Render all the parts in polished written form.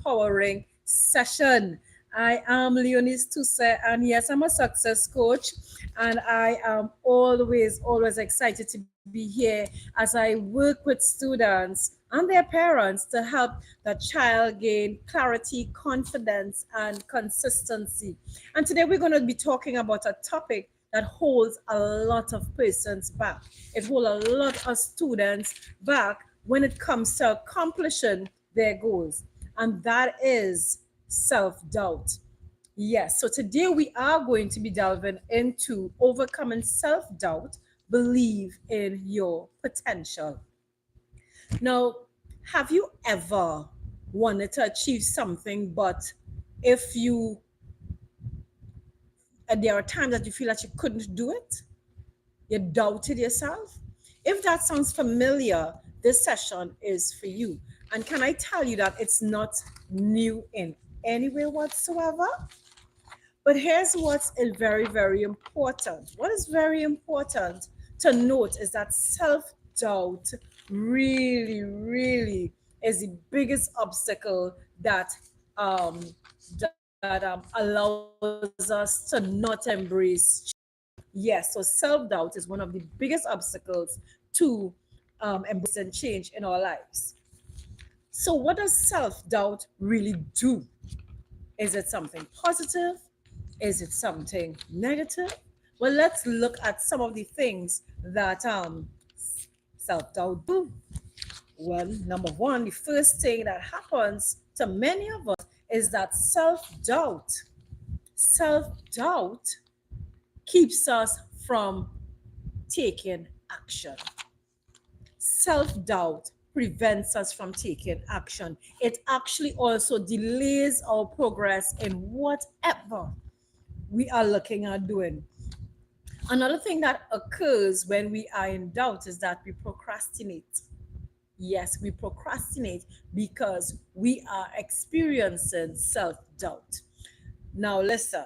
empowering session. I am Leonie Tusse, and yes, I'm a success coach, and I am always excited to be here as I work with students and their parents to help the child gain clarity, confidence, and consistency. And today we're going to be talking about a topic that holds a lot of persons back. It holds a lot of students back when it comes to accomplishing their goals, and that is self doubt. Yes, so today we are going to be delving into overcoming self doubt, believe in your potential. Now, have you ever wanted to achieve something, but if you, there are times that you feel that you couldn't do it? You doubted yourself? If that sounds familiar, this session is for you. And can I tell you that it's not new in any way whatsoever? But here's what's very important. What is very important to note is that self doubt really is the biggest obstacle that um, allows us to not embrace. Yes, so self doubt is one of the biggest obstacles to embracing change in our lives. So, what does self doubt really do? Is it something positive? Is it something negative? Well, let's look at some of the things that self doubt do. Well, number one, the first thing that happens to many of us is that self doubt keeps us from taking action. Self doubt prevents us from taking action. It actually also delays our progress in whatever we are looking at doing. Another thing that occurs when we are in doubt is that we procrastinate. Yes, we procrastinate because we are experiencing self doubt. Now, listen,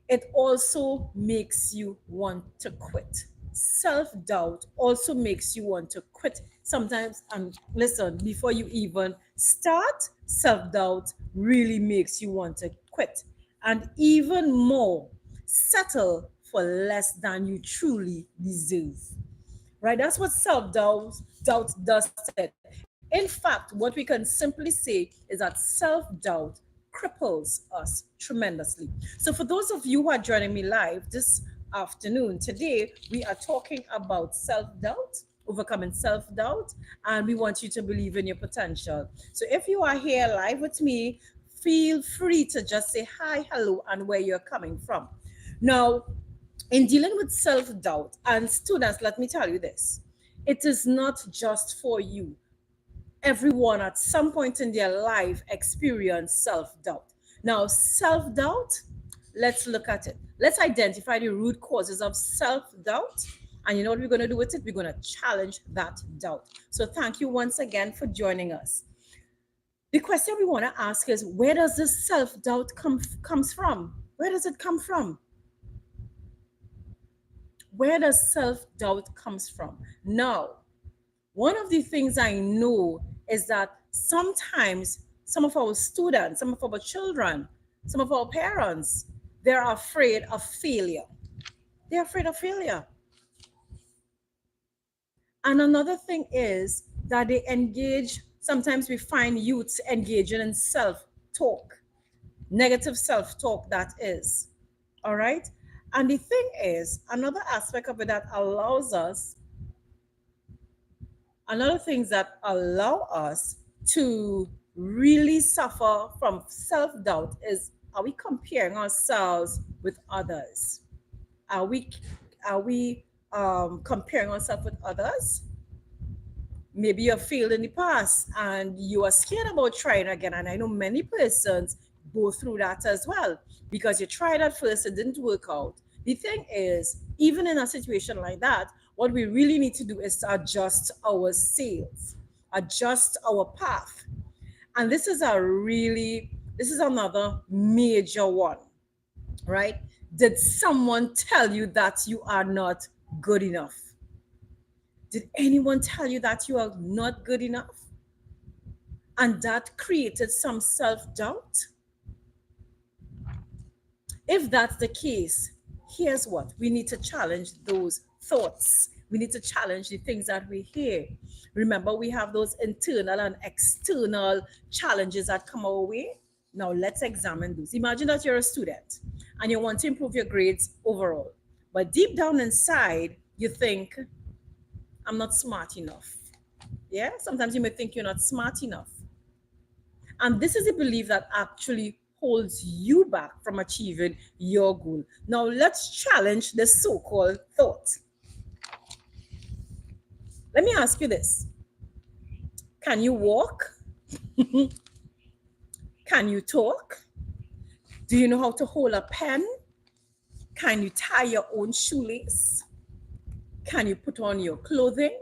it also makes you want to quit. Self doubt also makes you want to quit. Sometimes, and listen, before you even start, self doubt really makes you want to quit. And even more, settle for less than you truly deserve. Right? That's what self doubt does to it. In fact, what we can simply say is that self doubt cripples us tremendously. So, for those of you who are joining me live this afternoon, today we are talking about self doubt, overcoming self doubt, and we want you to believe in your potential. So, if you are here live with me, feel free to just say hi, hello, and where you're coming from. Now, in dealing with self doubt, and students, let me tell you this, it is not just for you. Everyone at some point in their life experience self-doubt. Now, self-doubt, let's look at it. Let's identify the root causes of self-doubt. And you know what we're going to do with it? We're going to challenge that doubt. So thank you once again for joining us. The question we want to ask is, where does this self-doubt comes from? Where does it come from? Where does self-doubt comes from? Now, one of the things I know is that sometimes some of our students, some of our children, some of our parents, they're afraid of failure. They're afraid of failure. And another thing is that they engage, sometimes we find youths engaging in self talk, negative self talk, that is. All right. And the thing is, another aspect of it that allows us, another things that allow us to really suffer from self-doubt is, are we comparing ourselves with others? Are we comparing ourselves with others? Maybe you have failed in the past and you are scared about trying again. And I know many persons go through that as well, because you tried at first, it didn't work out. The thing is, even in a situation like that, what we really need to do is to adjust our sails, adjust our path. And this is another major one, right? Did someone tell you that you are not good enough? Did anyone tell you that you are not good enough? and that created some self-doubt? If that's the case, here's what we need to challenge those thoughts. We need to challenge the things that we hear. Remember, we have those internal and external challenges that come our way. Now, let's examine those. Imagine that you're a student and you want to improve your grades overall, but deep down inside, you think, I'm not smart enough. Yeah, sometimes you may think you're not smart enough. And this is a belief that actually holds you back from achieving your goal. Now, let's challenge the so called thought. Let me ask you this: can you walk? Can you talk? Do you know how to hold a pen? Can you tie your own shoelace? Can you put on your clothing?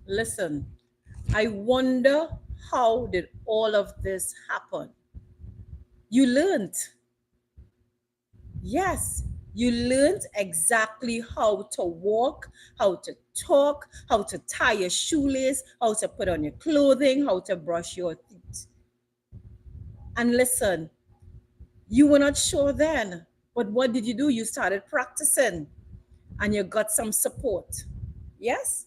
Listen, I wonder, how did all of this happen? You learned. Yes, you learned exactly how to walk, how to talk, how to tie your shoelace, how to put on your clothing, how to brush your teeth. And listen, you were not sure then, but what did you do? You started practicing and you got some support. Yes?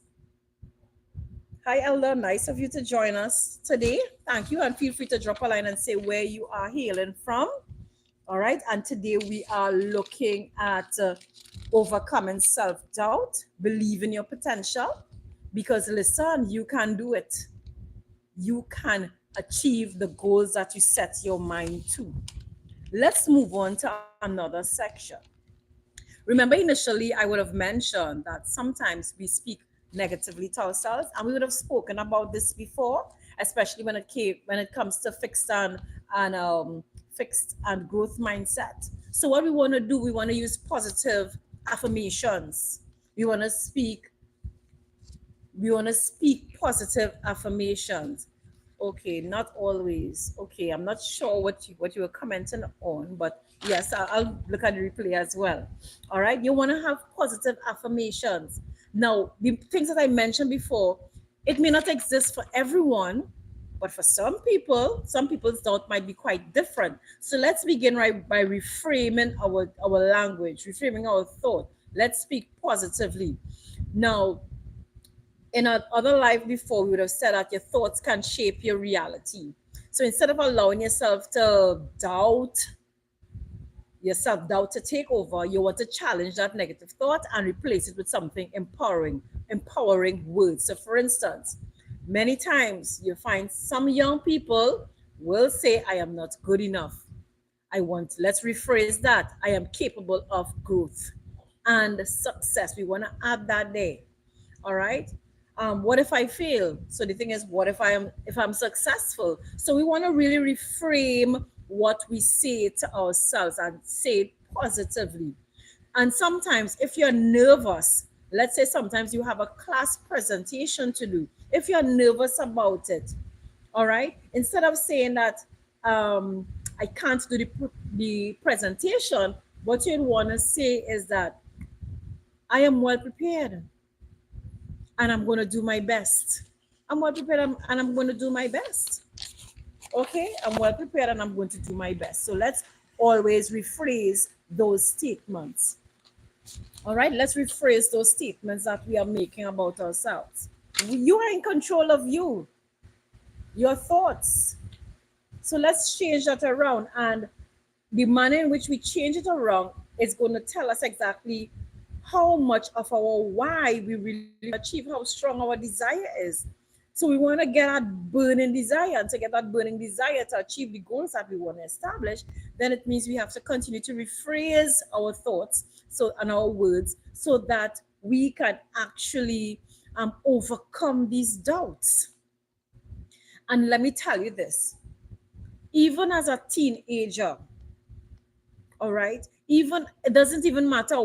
Hi, Elder. Nice of you to join us today. Thank you. And feel free to drop a line and say where you are hailing from. All right. And today we are looking at overcoming self-doubt, believe in your potential. Because listen, you can do it. You can achieve the goals that you set your mind to. Let's move on to another section. Remember, initially, I would have mentioned that sometimes we speak negatively to ourselves, and we would have spoken about this before, especially when it comes to fixed and growth mindset. So, what we want to do, we want to use positive affirmations. We want to speak. We want to speak positive affirmations. Okay, not always. Okay, I'm not sure what you were commenting on, but yes, I'll look at the replay as well. All right, you want to have positive affirmations. Now, the things that I mentioned before, it may not exist for everyone, but for some people's doubt might be quite different. So let's begin right by reframing our language, reframing our thought. Let's speak positively. Now, in another life before, we would have said that your thoughts can shape your reality. So instead of allowing yourself doubt to take over, you want to challenge that negative thought and replace it with something empowering words. So for instance, many times you find some young people will say, I am not good enough. Let's rephrase that. I am capable of growth and success. We want to add that there. All right. What if I fail? So the thing is, what if I'm successful? So we want to really reframe what we say to ourselves and say it positively. And sometimes if you're nervous, let's say sometimes you have a class presentation to do. If you're nervous about it, all right, instead of saying that I can't do the presentation, what you'd want to say is that I am well prepared and I'm going to do my best. I'm well prepared and I'm going to do my best. Okay, I'm well prepared and I'm going to do my best. So let's always rephrase those statements. All right, let's rephrase those statements that we are making about ourselves. You are in control of your thoughts. So let's change that around. And the manner in which we change it around is going to tell us exactly how much of our why we really achieve, how strong our desire is. So we want to get that burning desire, and to get that burning desire to achieve the goals that we want to establish, then it means we have to continue to rephrase our thoughts and our words so that we can actually overcome these doubts. And let me tell you this, even as a teenager, all right, even it doesn't even matter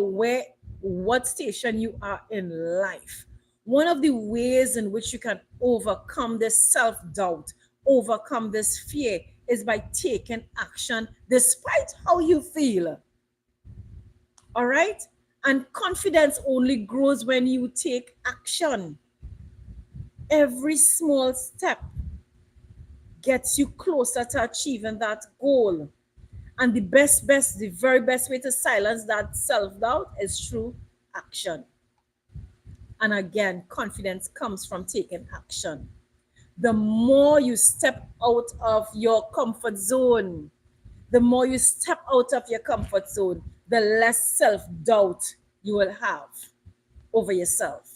what station you are in life. One of the ways in which you can overcome this self-doubt, overcome this fear, is by taking action despite how you feel. All right? And confidence only grows when you take action. Every small step gets you closer to achieving that goal. And the very best way to silence that self doubt is through action. And again, confidence comes from taking action. The more you step out of your comfort zone, the more you step out of your comfort zone, the less self doubt you will have over yourself.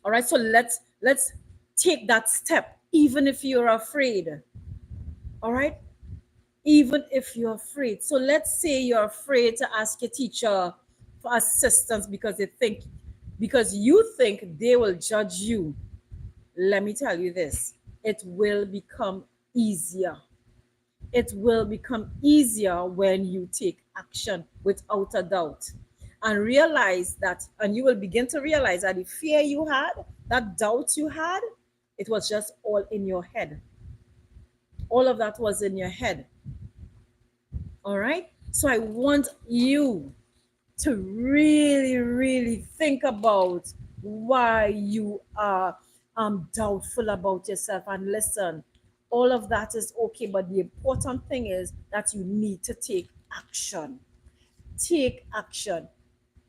All right, so let's take that step, even if you're afraid. All right, even if you're afraid. So let's say you're afraid to ask your teacher for assistance because you think they will judge you. Let me tell you this, it will become easier. It will become easier when you take action without a doubt. And realize that, and you will begin to realize that the fear you had, that doubt you had, it was just all in your head. All of that was in your head. All right. So I want you to really, really think about why you are doubtful about yourself. And listen, all of that is okay, but the important thing is that you need to take action. Take action.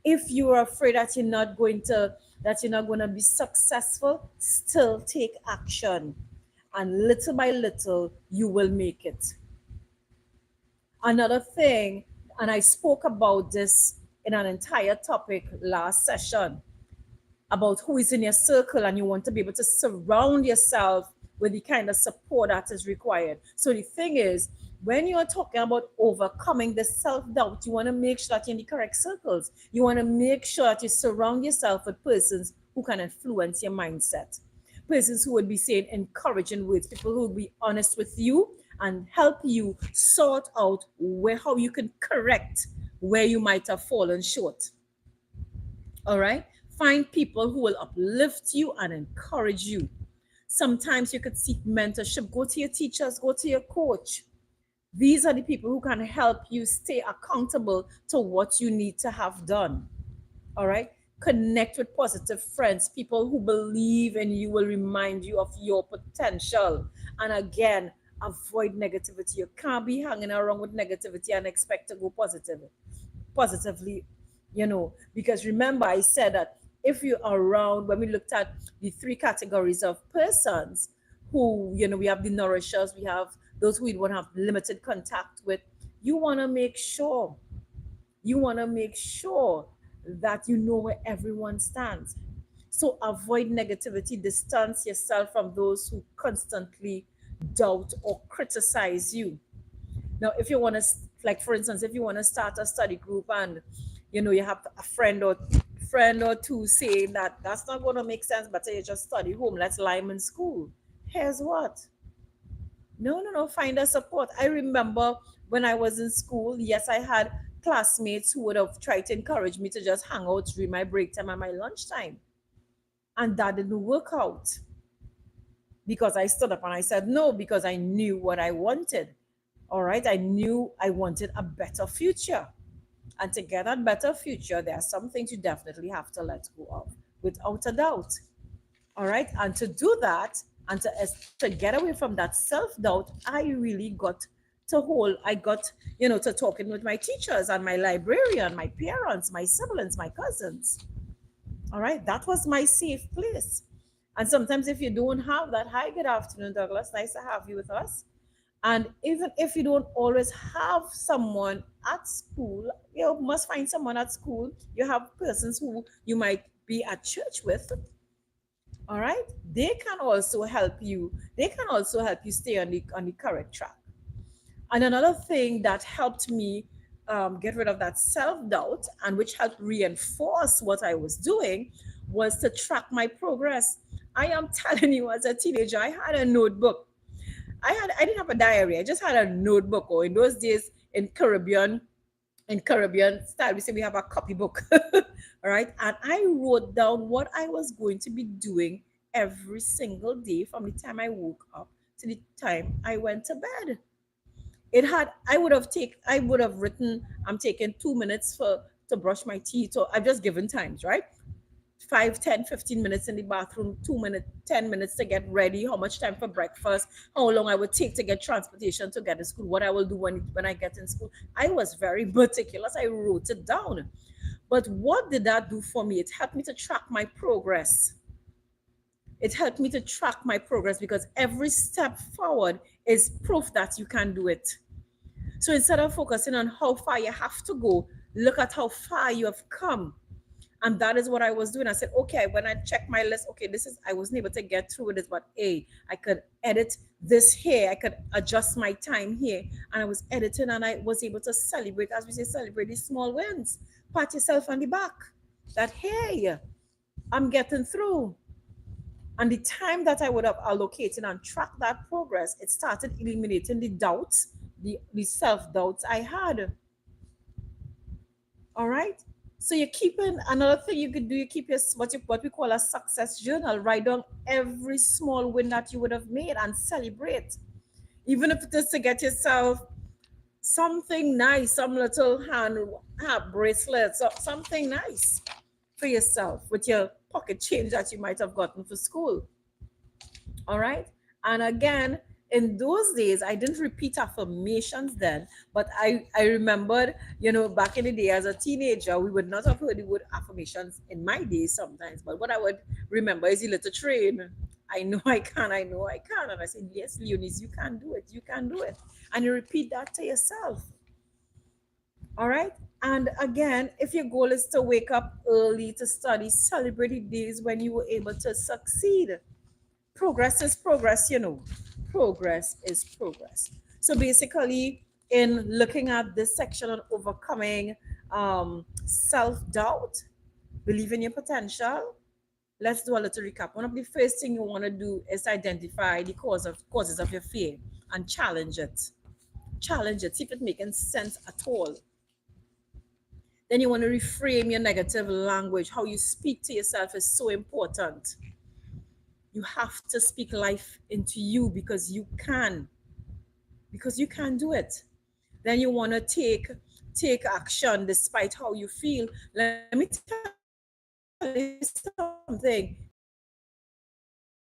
If you are afraid that you're not going to be successful, still take action. And little by little, you will make it. Another thing, and I spoke about this in an entire topic last session, about who is in your circle, and you want to be able to surround yourself with the kind of support that is required. So the thing is, when you're talking about overcoming the self-doubt, you want to make sure that you're in the correct circles. You want to make sure that you surround yourself with persons who can influence your mindset, persons who would be saying encouraging words, people who will be honest with you and help you sort out how you can correct where you might have fallen short. All right, find people who will uplift you and encourage you. Sometimes you could seek mentorship. Go to your teachers, go to your coach. These are the people who can help you stay accountable to what you need to have done. All right, connect with positive friends. People who believe in you will remind you of your potential. And again, avoid negativity. You can't be hanging around with negativity and expect to go positively, because remember I said that if you're around, when we looked at the three categories of persons who, we have the nourishers, we have those who we want to have limited contact with. You want to make sure that you know where everyone stands. So avoid negativity, distance yourself from those who constantly doubt or criticize you. Now, if you want to, like for instance, if you want to start a study group and you have a friend or two saying that that's not going to make sense, but you just study home, let's lie in school. Here's what? No, find a support. I remember when I was in school, yes, I had classmates who would have tried to encourage me to just hang out during my break time and my lunchtime. And that didn't work out because I stood up and I said no, because I knew what I wanted. All right, I knew I wanted a better future. And to get that better future, there are some things you definitely have to let go of, without a doubt. All right, and to do that, and to get away from that self-doubt, I really got to talking with my teachers and my librarian, my parents, my siblings, my cousins. All right, that was my safe place. And sometimes if you don't have that, hi, good afternoon, Douglas, nice to have you with us. And even if you don't always have someone at school, you must find someone at school. You have persons who you might be at church with. All right, they can also help you. They can also help you stay on the correct track. And another thing that helped me get rid of that self doubt, and which helped reinforce what I was doing, was to track my progress. I am telling you, as a teenager, I had a notebook. I didn't have a diary. I just had a notebook. Or in those days in Caribbean style, we say we have a copybook. All right. And I wrote down what I was going to be doing every single day from the time I woke up to the time I went to bed. I would have written, I'm taking 2 minutes to brush my teeth. So I've just given times, right? 5, 10, 15 minutes in the bathroom, 2 minutes, 10 minutes to get ready, how much time for breakfast, how long I would take to get transportation to get to school, what I will do when I get in school. I was very meticulous. I wrote it down. But what did that do for me? It helped me to track my progress. It helped me to track my progress because every step forward is proof that you can do it. So instead of focusing on how far you have to go, look at how far you have come. And that is what I was doing. I said, okay, when I check my list, okay, this is, I wasn't able to get through with this, but hey, I could edit this here. I could adjust my time here. And I was editing and I was able to celebrate, as we say, celebrate these small wins. Pat yourself on the back that, hey, I'm getting through. And the time that I would have allocated and tracked that progress, it started eliminating the doubts, the self-doubts I had. All right. So you're keeping, another thing you could do, you keep your what we call a success journal. Write down every small win that you would have made and celebrate. Even if it is to get yourself something nice, some little hand bracelet, so something nice for yourself with your pocket change that you might have gotten for school. All right. And again, in those days, I didn't repeat affirmations then, but I remembered, back in the day as a teenager, we would not have heard the word affirmations in my days sometimes. But what I would remember is the little train. I know I can, I know I can. And I said, yes, Leonis, you can do it, you can do it. And you repeat that to yourself. All right. And again, if your goal is to wake up early to study, celebrate the days when you were able to succeed. Progress is progress. Progress is progress. So basically, in looking at this section on overcoming self-doubt, believe in your potential, let's do a little recap. One of the first things you want to do is identify the causes of your fear and challenge it. Challenge it, see if it makes sense at all. Then you want to reframe your negative language. How you speak to yourself is so important. You have to speak life into you because you can do it. Then you want to take action despite how you feel. Let me tell you something.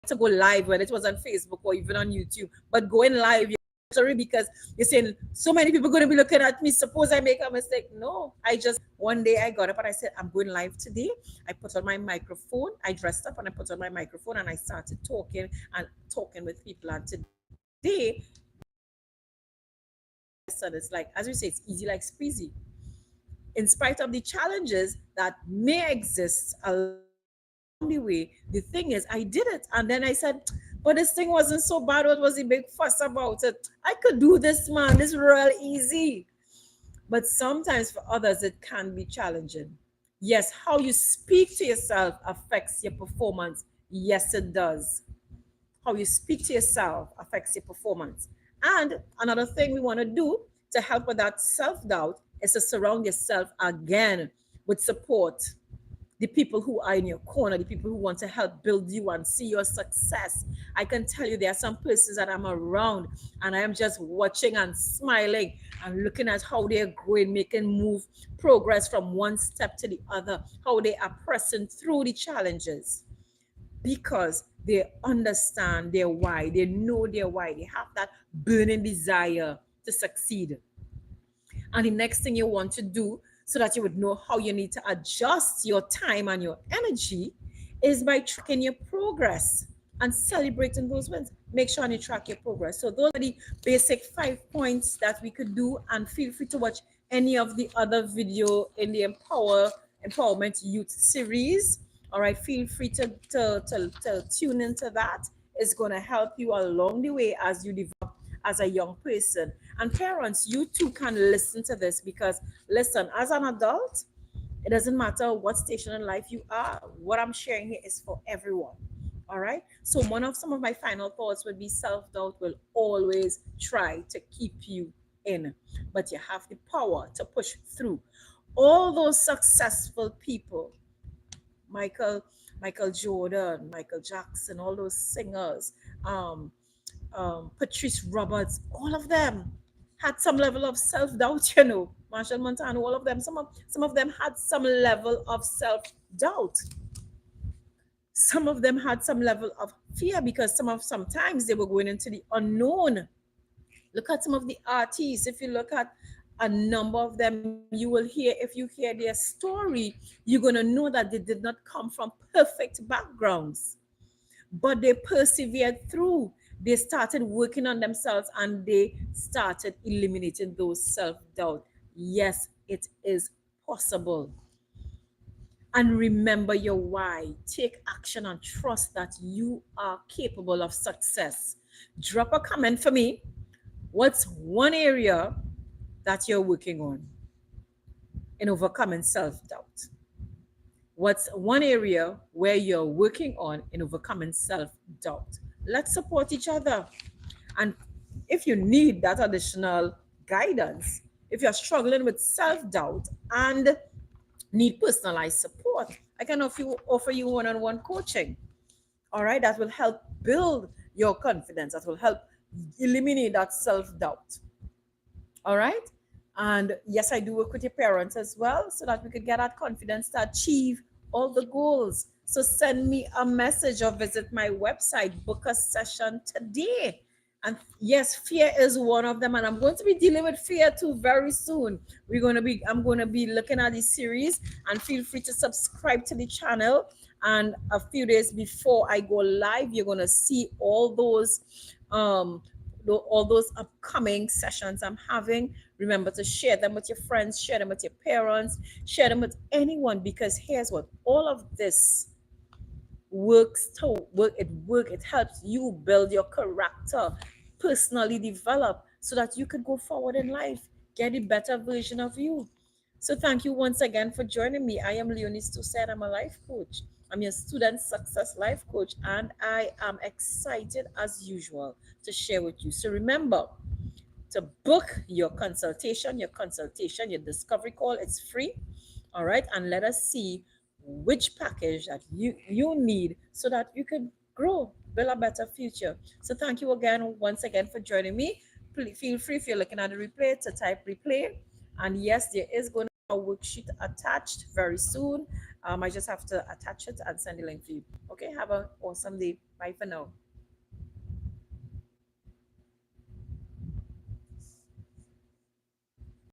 To go live, when it was on Facebook or even on YouTube, but going live, sorry, because you're saying so many people are going to be looking at me, suppose I make a mistake. No, I just, one day I got up and I said, I'm going live today. I put on my microphone, I dressed up and I put on my microphone and I started talking with people. And today, so it's like, as we say, it's easy like squeezy. In spite of the challenges that may exist along the way, the thing is, I did it. And then I said, but this thing wasn't so bad. What was the big fuss about it? I could do this, man. This is real easy. But sometimes for others, it can be challenging. Yes, how you speak to yourself affects your performance. Yes, it does. How you speak to yourself affects your performance. And another thing we want to do to help with that self-doubt is to surround yourself again with support. The people who are in your corner, the people who want to help build you and see your success. I can tell you there are some persons that I'm around and I am just watching and smiling and looking at how they're growing, making move, progress from one step to the other, how they are pressing through the challenges because they understand their why, they know their why, they have that burning desire to succeed. And the next thing you want to do so that you would know how you need to adjust your time and your energy is by tracking your progress and celebrating those wins. Make sure you track your progress. So those are the basic 5 points that we could do, and feel free to watch any of the other video in the Empowerment Youth series. All right, feel free to tune into that. It's going to help you along the way as you develop as a young person. And parents, you too can listen to this because, listen, as an adult, it doesn't matter what station in life you are. What I'm sharing here is for everyone. All right. So some of my final thoughts would be self-doubt will always try to keep you in, but you have the power to push through. All those successful people, Michael, Michael Jordan, Michael Jackson, all those singers, Patrice Roberts, all of them had some level of self-doubt, Marshall Montano, all of them, some of them had some level of self-doubt. Some of them had some level of fear because sometimes they were going into the unknown. Look at some of the artists. If you look at a number of them, you will hear, if you hear their story, you're going to know that they did not come from perfect backgrounds, but they persevered through. They started working on themselves and they started eliminating those self doubt. Yes, it is possible. And remember your why. Take action and trust that you are capable of success. Drop a comment for me. What's one area that you're working on in overcoming self doubt? What's one area where you're working on in overcoming self doubt? Let's support each other. And if you need that additional guidance, if you're struggling with self doubt and need personalized support, I can offer you one on one coaching. All right, that will help build your confidence, that will help eliminate that self doubt. All right. And yes, I do work with your parents as well so that we could get that confidence to achieve all the goals. So send me a message or visit my website, book a session today. And yes, fear is one of them. And I'm going to be dealing with fear too very soon. I'm going to be looking at this series, and feel free to subscribe to the channel. And a few days before I go live, you're going to see um all those upcoming sessions I'm having. Remember to share them with your friends, share them with your parents, share them with anyone, because here's what all of this it helps you build your character, personally develop, so that you could go forward in life, get a better version of you. So thank you once again for joining me. I am Leonie Stoussaint. I'm a life coach. I'm your student success life coach, and I am excited as usual to share with you. So remember to book your discovery call. It's free. All right. And let us see which package that you need so that you can grow, build a better future. So thank you again, once again, for joining me. Please feel free, if you're looking at the replay, to type replay. And yes, there is going to be a worksheet attached very soon. I just have to attach it and send the link for you. Okay. Have an awesome day. Bye for now.